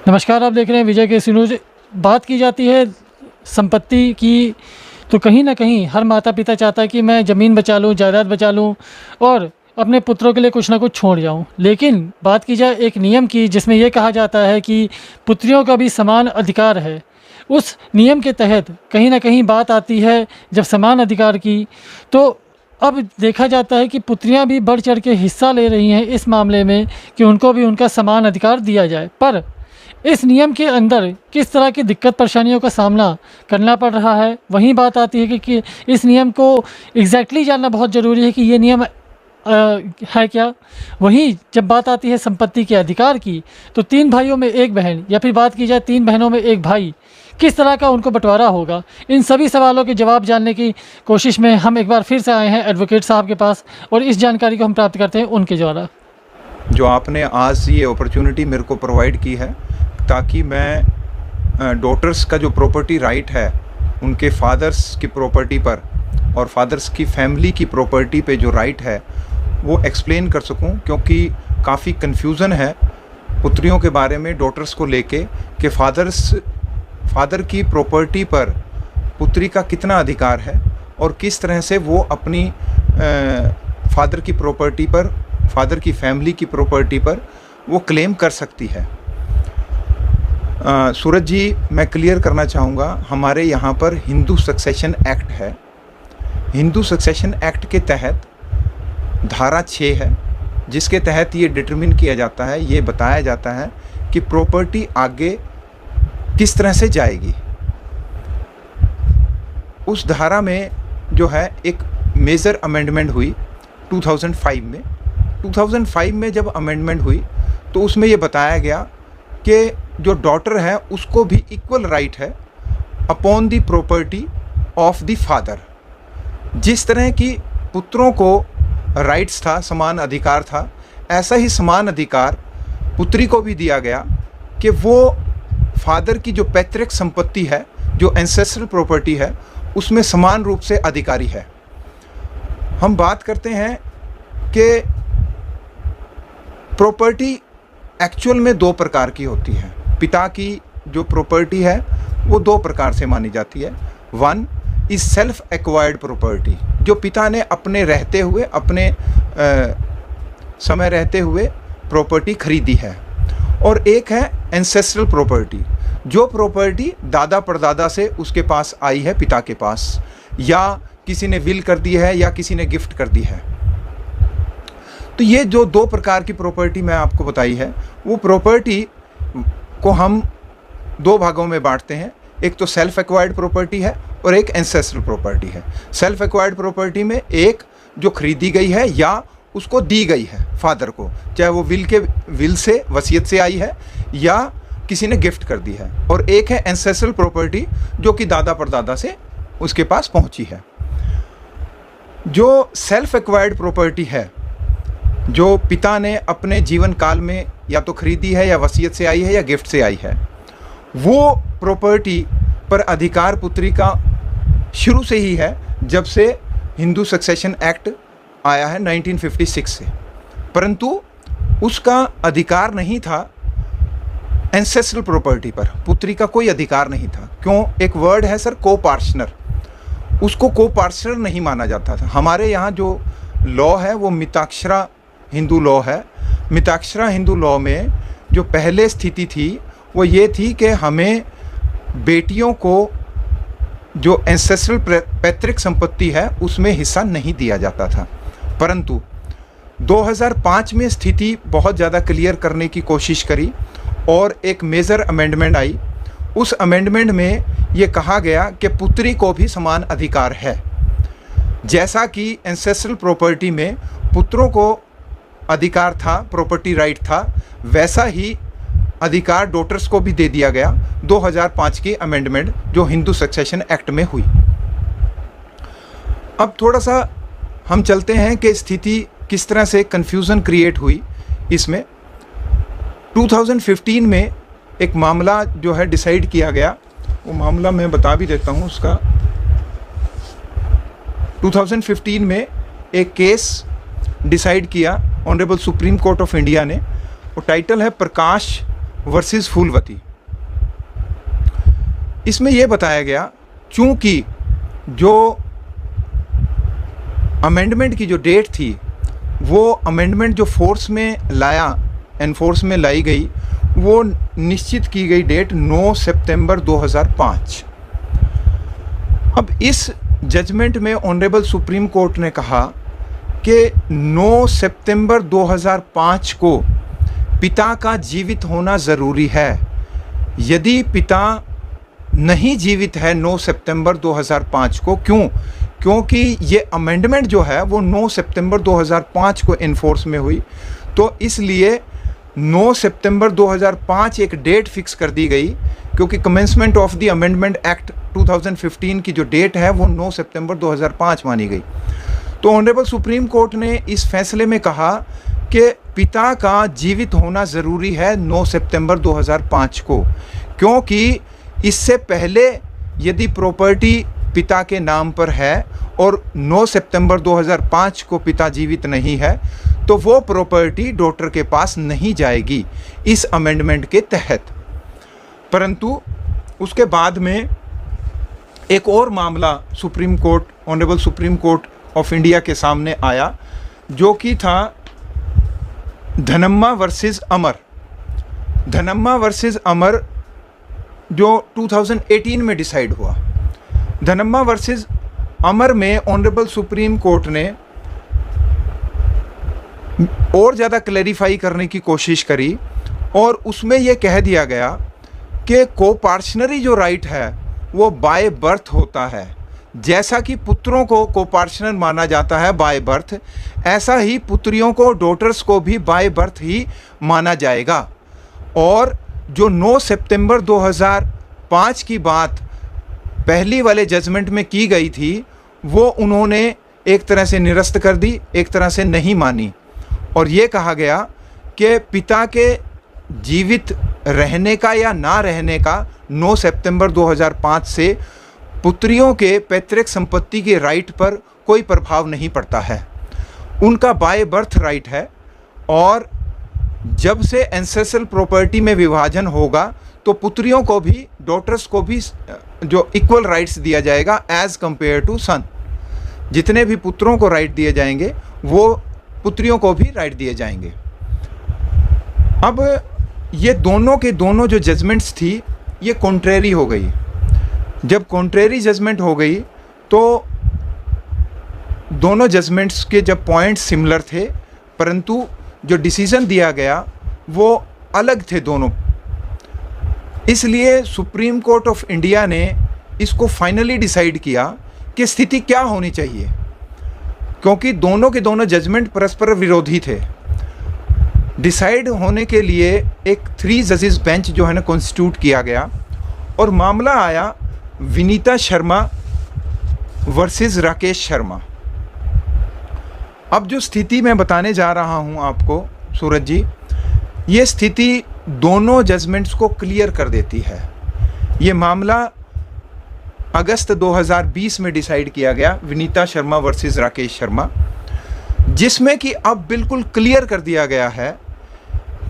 नमस्कार, आप देख रहे हैं विजय केसी न्यूज़। बात की जाती है संपत्ति की, तो कहीं न कहीं हर माता-पिता चाहता है कि मैं ज़मीन बचा लूँ, जायदाद बचा लूँ और अपने पुत्रों के लिए कुछ न कुछ छोड़ जाऊँ। लेकिन बात की जाए एक नियम की, जिसमें ये कहा जाता है कि पुत्रियों का भी समान अधिकार है। उस नियम के तहत कहीं न कहीं बात आती है जब समान अधिकार की, तो अब देखा जाता है कि पुत्रियाँ भी बढ़-चढ़ के हिस्सा ले रही हैं इस मामले में कि उनको भी उनका समान अधिकार दिया जाए। पर इस नियम के अंदर किस तरह की दिक्कत परेशानियों का सामना करना पड़ रहा है, वहीं बात आती है कि इस नियम को एग्जैक्टली जानना बहुत ज़रूरी है कि ये नियम है क्या। वहीं जब बात आती है संपत्ति के अधिकार की, तो 3 भाइयों में 1 बहन या फिर बात की जाए 3 बहनों में 1 भाई, किस तरह का उनको बंटवारा होगा। इन सभी सवालों के जवाब जानने की कोशिश में हम एक बार फिर से आए हैं एडवोकेट साहब के पास, और इस जानकारी को हम प्राप्त करते हैं उनके द्वारा। जो आपने आज ये अपॉर्चुनिटी मेरे को प्रोवाइड की है, ताकि मैं डॉटर्स का जो प्रॉपर्टी राइट है उनके फादर्स की प्रॉपर्टी पर और फादर्स की फैमिली की प्रॉपर्टी पे जो राइट है वो एक्सप्लेन कर सकूं, क्योंकि काफ़ी कन्फ्यूज़न है पुत्रियों के बारे में डॉटर्स को लेके कि फादर की प्रॉपर्टी पर पुत्री का कितना अधिकार है और किस तरह से वो अपनी फादर की प्रॉपर्टी पर, फादर की फैमिली की प्रॉपर्टी पर वो क्लेम कर सकती है। सूरज जी, मैं क्लियर करना चाहूँगा, हमारे यहाँ पर हिंदू सक्सेशन एक्ट है। हिंदू सक्सेशन एक्ट के तहत धारा 6 है, जिसके तहत ये डिटरमिन किया जाता है, ये बताया जाता है कि प्रॉपर्टी आगे किस तरह से जाएगी। उस धारा में जो है एक मेजर अमेंडमेंट हुई 2005 में। 2005 में जब अमेंडमेंट हुई तो उसमें ये बताया गया कि जो डॉटर है उसको भी इक्वल राइट है upon the property of the father. जिस तरह की पुत्रों को राइट्स था, समान अधिकार था, ऐसा ही समान अधिकार पुत्री को भी दिया गया कि वो फादर की जो पैतृक संपत्ति है, जो एंसेस्ट्रल प्रॉपर्टी है, उसमें समान रूप से अधिकारी है। हम बात करते हैं कि प्रॉपर्टी एक्चुअल में 2 प्रकार की होती है। पिता की जो प्रॉपर्टी है वो 2 प्रकार से मानी जाती है। 1 इज सेल्फ एक्वायर्ड प्रॉपर्टी, जो पिता ने अपने रहते हुए, अपने समय रहते हुए प्रॉपर्टी खरीदी है। और एक है एंसेस्ट्रल प्रॉपर्टी, जो प्रॉपर्टी दादा परदादा से उसके पास आई है, पिता के पास, या किसी ने विल कर दी है या किसी ने गिफ्ट कर दी है। तो ये जो 2 प्रकार की प्रॉपर्टी मैं आपको बताई है, वो प्रॉपर्टी को हम 2 भागों में बांटते हैं। एक तो सेल्फ एक्वायर्ड प्रॉपर्टी है और एक एंसेस्ट्रल प्रॉपर्टी है। सेल्फ एक्वायर्ड प्रॉपर्टी में एक जो खरीदी गई है या उसको दी गई है फादर को, चाहे वो विल से, वसीयत से आई है या किसी ने गिफ्ट कर दी है। और एक है एंसेस्ट्रल प्रॉपर्टी, जो कि दादा परदादा से उसके पास पहुंची है। जो सेल्फ एक्वायर्ड प्रॉपर्टी है, जो पिता ने अपने जीवन काल में या तो खरीदी है या वसीयत से आई है या गिफ्ट से आई है, वो प्रॉपर्टी पर अधिकार पुत्री का शुरू से ही है, जब से हिंदू सक्सेशन एक्ट आया है 1956 से। परंतु उसका अधिकार नहीं था एंसेस्ट्रल प्रॉपर्टी पर, पुत्री का कोई अधिकार नहीं था। क्यों? एक वर्ड है सर, को-पार्टनर, उसको को-पार्टनर नहीं माना जाता था। हमारे यहाँ जो लॉ है वो मिताक्षरा हिंदू लॉ है। मिताक्षरा हिंदू लॉ में जो पहले स्थिति थी वो ये थी कि हमें बेटियों को जो एंसेस्ट्रल पैतृक संपत्ति है उसमें हिस्सा नहीं दिया जाता था। परंतु 2005 में स्थिति बहुत ज़्यादा क्लियर करने की कोशिश करी और एक मेजर अमेंडमेंट आई। उस अमेंडमेंट में ये कहा गया कि पुत्री को भी समान अधिकार है। जैसा कि एंसेस्ट्रल प्रॉपर्टी में पुत्रों को अधिकार था, प्रॉपर्टी राइट था, वैसा ही अधिकार डॉटर्स को भी दे दिया गया 2005 की अमेंडमेंट जो हिंदू सक्सेशन एक्ट में हुई। अब थोड़ा सा हम चलते हैं कि स्थिति किस तरह से कन्फ्यूज़न क्रिएट हुई इसमें। 2015 में एक मामला जो है डिसाइड किया गया, वो मामला मैं बता भी देता हूँ उसका। 2015 में एक केस डिसाइड किया honourable supreme court of India ने, वो टाइटल है प्रकाश वर्सेस फूलवती। इसमें यह बताया गया, चूंकि जो अमेंडमेंट की जो डेट थी, वो अमेंडमेंट जो एनफोर्स में लाई गई, वो निश्चित की गई डेट 9 सितंबर 2005। अब इस जजमेंट में ऑनरेबल सुप्रीम कोर्ट ने कहा कि 9 सितंबर 2005 को पिता का जीवित होना ज़रूरी है। यदि पिता नहीं जीवित है 9 सितंबर 2005 को, क्योंकि ये अमेंडमेंट जो है वो 9 सितंबर 2005 को इन्फोर्स में हुई, तो इसलिए 9 सितंबर 2005 एक डेट फिक्स कर दी गई, क्योंकि commencement of the amendment act 2015 की जो डेट है वो 9 सितंबर 2005 मानी गई। तो ऑनरेबल सुप्रीम कोर्ट ने इस फैसले में कहा कि पिता का जीवित होना ज़रूरी है 9 सितंबर 2005 को, क्योंकि इससे पहले यदि प्रॉपर्टी पिता के नाम पर है और 9 सितंबर 2005 को पिता जीवित नहीं है, तो वो प्रॉपर्टी डॉटर के पास नहीं जाएगी इस अमेंडमेंट के तहत। परंतु उसके बाद में एक और मामला supreme court, honourable supreme court of India के सामने आया, जो कि था धनम्मा वर्सेस अमर। धनम्मा वर्सेस अमर जो 2018 में डिसाइड हुआ। धनम्मा वर्सेस अमर में ऑनरेबल सुप्रीम कोर्ट ने और ज़्यादा क्लैरिफाई करने की कोशिश करी, और उसमें यह कह दिया गया कि कोपार्शनरी जो राइट है वो बाय बर्थ होता है। जैसा कि पुत्रों को कोपार्शनर माना जाता है बाय बर्थ, ऐसा ही पुत्रियों को, डॉटर्स को भी बाय बर्थ ही माना जाएगा। और जो 9 सितंबर 2005 की बात पहली वाले जजमेंट में की गई थी, वो उन्होंने एक तरह से निरस्त कर दी, एक तरह से नहीं मानी, और ये कहा गया कि पिता के जीवित रहने का या ना रहने का 9 सितंबर 2005 से पुत्रियों के पैतृक संपत्ति के राइट पर कोई प्रभाव नहीं पड़ता है। उनका बाय बर्थ राइट है, और जब से एंसेस्ट्रल प्रॉपर्टी में विभाजन होगा तो पुत्रियों को भी, डॉटर्स को भी जो इक्वल राइट्स दिया जाएगा एज कंपेयर टू सन। जितने भी पुत्रों को राइट दिए जाएंगे वो पुत्रियों को भी राइट दिए जाएंगे। अब ये दोनों के दोनों जो जजमेंट्स थी ये कॉन्ट्रेरी हो गई। जब कॉन्ट्रेरी जजमेंट हो गई तो दोनों जजमेंट्स के जब पॉइंट्स सिमिलर थे, परंतु जो डिसीजन दिया गया वो अलग थे दोनों, इसलिए सुप्रीम कोर्ट ऑफ इंडिया ने इसको फाइनली डिसाइड किया कि स्थिति क्या होनी चाहिए, क्योंकि दोनों के दोनों जजमेंट परस्पर विरोधी थे। डिसाइड होने के लिए एक 3 जजेस बेंच जो है ना कॉन्स्टिट्यूट किया गया, और मामला आया विनीता शर्मा वर्सेस राकेश शर्मा। अब जो स्थिति मैं बताने जा रहा हूं आपको सूरज जी, ये स्थिति दोनों जजमेंट्स को क्लियर कर देती है। ये मामला अगस्त 2020 में डिसाइड किया गया, विनीता शर्मा वर्सेस राकेश शर्मा, जिसमें कि अब बिल्कुल क्लियर कर दिया गया है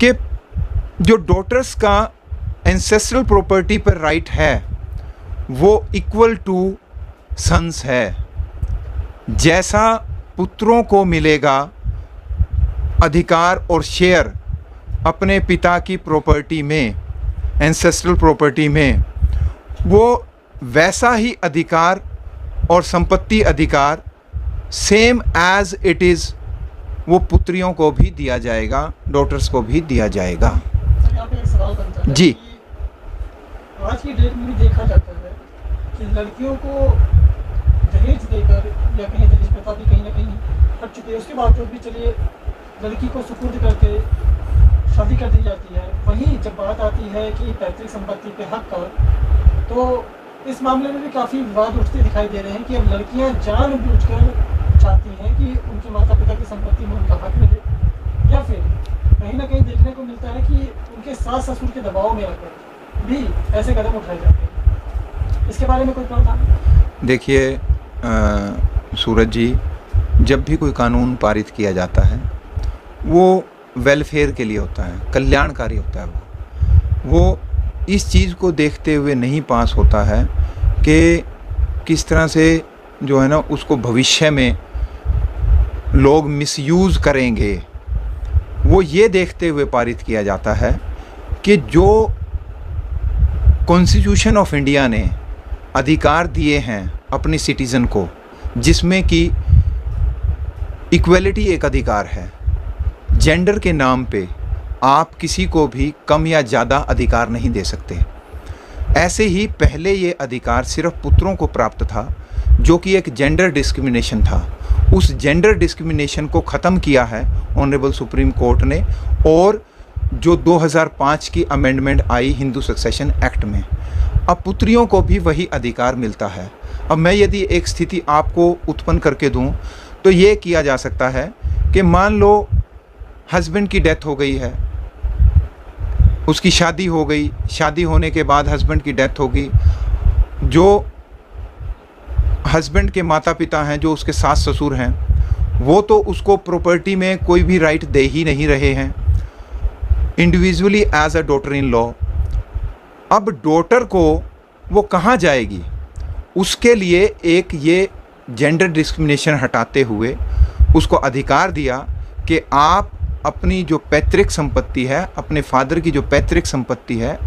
कि जो डॉटर्स का एंसेस्ट्रल प्रॉपर्टी पर राइट है वो इक्वल टू सन्स है। जैसा पुत्रों को मिलेगा अधिकार और शेयर अपने पिता की प्रॉपर्टी में, एंसेस्ट्रल प्रॉपर्टी में, वो वैसा ही अधिकार और संपत्ति अधिकार सेम एज इट इज़ वो पुत्रियों को भी दिया जाएगा, डॉटर्स को भी दिया जाएगा। यहाँ पे एक सवाल बनता है जी। कि आज की डेट में भी देखा जाता है कि लड़कियों को दहेज देकर या कहीं दहेज प्रथा भी कहीं ना कहीं हट चुकी है, उसके बावजूद भी चलिए लड़की को सुपुर्द करके शादी कर दी जाती है। वहीं जब बात आती है कि पैतृक संपत्ति पे हक का, तो इस मामले में भी काफ़ी विवाद उठते दिखाई दे रहे हैं कि अब लड़कियां जानबूझकर चाहती हैं कि उनके माता पिता की संपत्ति में उनका हक मिले, या फिर कहीं ना कहीं देखने को मिलता है कि उनके सास ससुर के दबाव में आकर भी ऐसे कदम उठाए जाते हैं। इसके बारे में कोई प्रावधान? देखिए सूरज जी, जब भी कोई कानून पारित किया जाता है वो वेलफेयर के लिए होता है, कल्याणकारी होता है वो। वो इस चीज़ को देखते हुए नहीं पास होता है कि किस तरह से जो है ना उसको भविष्य में लोग मिसयूज़ करेंगे। वो ये देखते हुए पारित किया जाता है कि जो कॉन्स्टिट्यूशन ऑफ इंडिया ने अधिकार दिए हैं अपने सिटीज़न को, जिसमें कि इक्वलिटी एक अधिकार है, जेंडर के नाम पे आप किसी को भी कम या ज़्यादा अधिकार नहीं दे सकते। ऐसे ही पहले ये अधिकार सिर्फ पुत्रों को प्राप्त था, जो कि एक जेंडर डिस्क्रिमिनेशन था। उस जेंडर डिस्क्रिमिनेशन को ख़त्म किया है ऑनरेबल सुप्रीम कोर्ट ने, और जो 2005 की अमेंडमेंट आई हिंदू सक्सेशन एक्ट में, अब पुत्रियों को भी वही अधिकार मिलता है। अब मैं यदि एक स्थिति आपको उत्पन्न करके दूं तो ये किया जा सकता है कि मान लो हस्बैंड की डेथ हो गई है, उसकी शादी हो गई, शादी होने के बाद हस्बैंड की डेथ होगी, जो हस्बैंड के माता पिता हैं, जो उसके सास ससुर हैं, वो तो उसको प्रॉपर्टी में कोई भी राइट दे ही नहीं रहे हैं individually as a daughter in law. अब डॉटर को वो कहाँ जाएगी, उसके लिए एक ये जेंडर डिस्क्रिमिनेशन हटाते हुए उसको अधिकार दिया कि आप अपनी जो पैतृक संपत्ति है, अपने फादर की जो पैतृक संपत्ति है,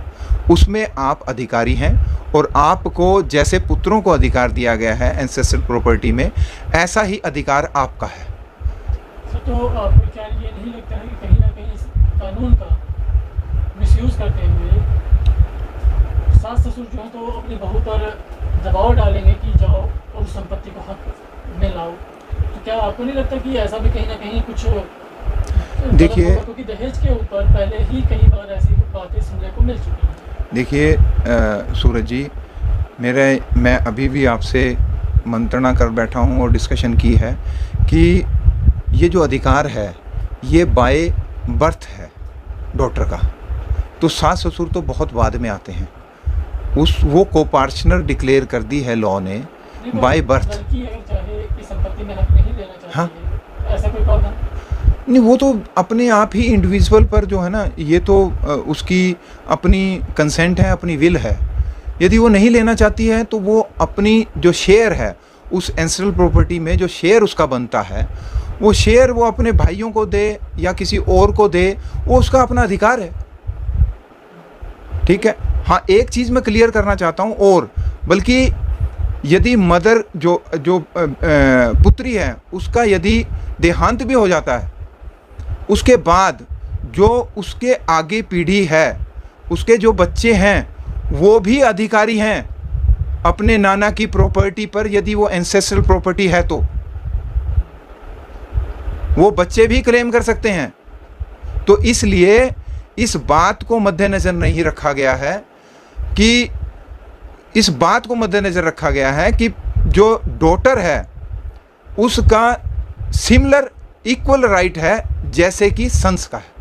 उसमें आप अधिकारी हैं, और आपको जैसे पुत्रों को अधिकार दिया गया है एंसेस्ट्रल प्रॉपर्टी में, ऐसा ही अधिकार आपका है। तो आपको क्या ये नहीं लगता है कि कहीं ना कहीं इस कानून का मिसयूज़ करते हुए सास ससुर जो है तो अपनी बहू पर दबाव डालेंगे कि जाओ और उस संपत्ति को हक में लाओ? तो क्या आपको नहीं लगता कि ऐसा भी कहीं ना कहीं कुछ देखिए, क्योंकि दहेज के ऊपर पहले ही कई बार ऐसी बातें सुनने को मिल चुकी हैं। देखिए सूरज जी, मैं अभी भी आपसे मंत्रणा कर बैठा हूँ और डिस्कशन की है कि ये जो अधिकार है ये बाय बर्थ है डॉटर का, तो सास ससुर तो बहुत बाद में आते हैं। वो कोपार्शनर डिक्लेयर कर दी है लॉ ने बाय बर्थ। लड़की अगर चाहे कि संपत्ति में हक नहीं लेना चाहती हाँ, है, ऐसा कोई प्रावधान नहीं, वो तो अपने आप ही इंडिविजुअल पर जो है ना, ये तो उसकी अपनी कंसेंट है, अपनी विल है। यदि वो नहीं लेना चाहती है तो वो अपनी जो शेयर है उस एंसेस्ट्रल प्रॉपर्टी में, जो शेयर उसका बनता है, वो शेयर वो अपने भाइयों को दे या किसी और को दे, वो उसका अपना अधिकार है। ठीक है। हाँ, एक चीज़ मैं क्लियर करना चाहता हूँ, और बल्कि यदि मदर जो पुत्री है उसका यदि देहांत भी हो जाता है, उसके बाद जो उसके आगे पीढ़ी है, उसके जो बच्चे हैं, वो भी अधिकारी हैं अपने नाना की प्रॉपर्टी पर। यदि वो एंसेस्ट्रल प्रॉपर्टी है तो वो बच्चे भी क्लेम कर सकते हैं। तो इसलिए इस बात को मद्देनज़र नहीं रखा गया है कि इस बात को मद्देनज़र रखा गया है कि जो डॉटर है उसका सिमिलर इक्वल राइट है जैसे कि सन्स का है।